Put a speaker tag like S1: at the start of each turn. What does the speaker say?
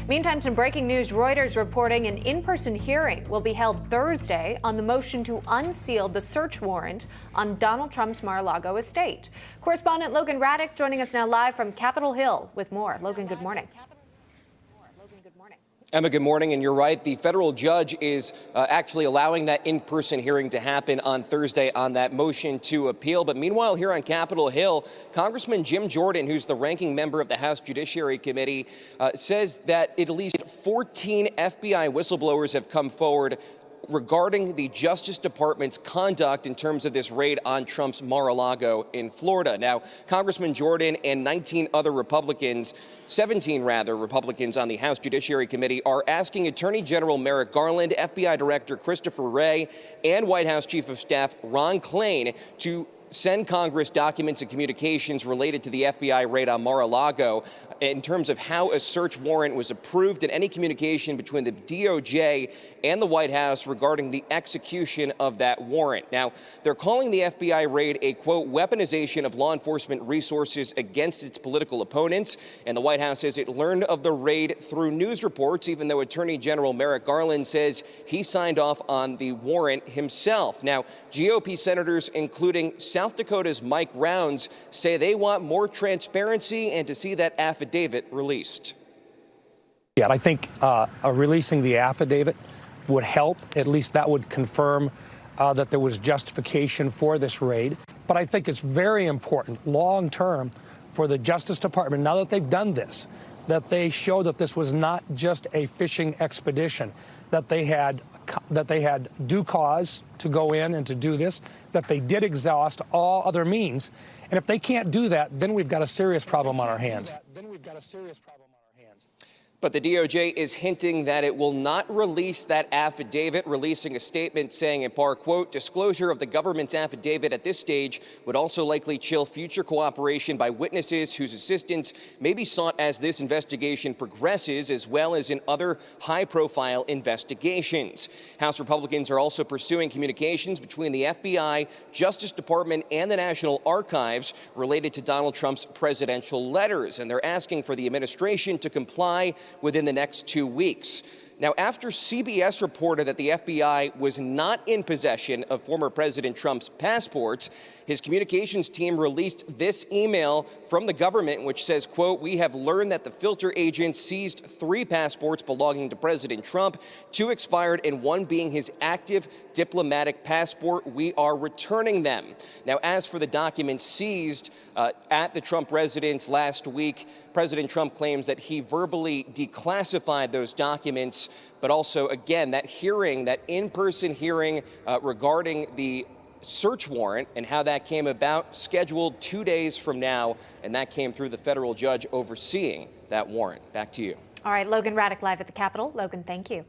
S1: Meantime, some breaking news. Reuters reporting an in-person hearing will be held Thursday on the motion to unseal the search warrant on Donald Trump's Mar-a-Lago estate. Correspondent Logan Ratick joining us now live from Capitol Hill with more. Logan, good morning.
S2: Emma, good morning. And you're right. The federal judge is actually allowing that in-person hearing to happen on Thursday on that motion to appeal. But meanwhile, here on Capitol Hill, Congressman Jim Jordan, who's the ranking member of the House Judiciary Committee, says that at least 14 FBI whistleblowers have come forward regarding the Justice Department's conduct in terms of this raid on Trump's Mar-a-Lago in Florida. Now, Congressman Jordan and 17 Republicans on the House Judiciary Committee are asking Attorney General Merrick Garland, FBI Director Christopher Wray, and White House Chief of Staff Ron Klain to send Congress documents and communications related to the FBI raid on Mar-a-Lago in terms of how a search warrant was approved and any communication between the DOJ and the White House regarding the execution of that warrant. Now, they're calling the FBI raid a, quote, weaponization of law enforcement resources against its political opponents. And the White House says it learned of the raid through news reports, even though Attorney General Merrick Garland says he signed off on the warrant himself. Now, GOP senators, including South Dakota's Mike Rounds, say they want more transparency and to see that affidavit released.
S3: Yeah, I think releasing the affidavit would help. At least that would confirm that there was justification for this raid. But I think it's very important long term for the Justice Department, now that they've done this, that they show that this was not just a fishing expedition, that they had due cause to go in and to do this, that they did exhaust all other means. And if they can't do that, then we've got a serious problem on our hands.
S2: But the DOJ is hinting that it will not release that affidavit, releasing a statement saying, in part, quote, disclosure of the government's affidavit at this stage would also likely chill future cooperation by witnesses whose assistance may be sought as this investigation progresses, as well as in other high-profile investigations. House Republicans are also pursuing communications between the FBI, Justice Department, and the National Archives related to Donald Trump's presidential letters, and they're asking for the administration to comply within the next 2 weeks. Now, after CBS reported that the FBI was not in possession of former President Trump's passports, his communications team released this email from the government, which says, quote, we have learned that the filter agent seized 3 passports belonging to President Trump, 2 expired and 1 being his active diplomatic passport. We are returning them. Now, as for the documents seized at the Trump residence last week, President Trump claims that he verbally declassified those documents, but also, again, that hearing, that in-person hearing regarding the search warrant and how that came about, scheduled 2 days from now, and that came through the federal judge overseeing that warrant. Back to you.
S1: All right, Logan Ratick live at the Capitol. Logan, thank you.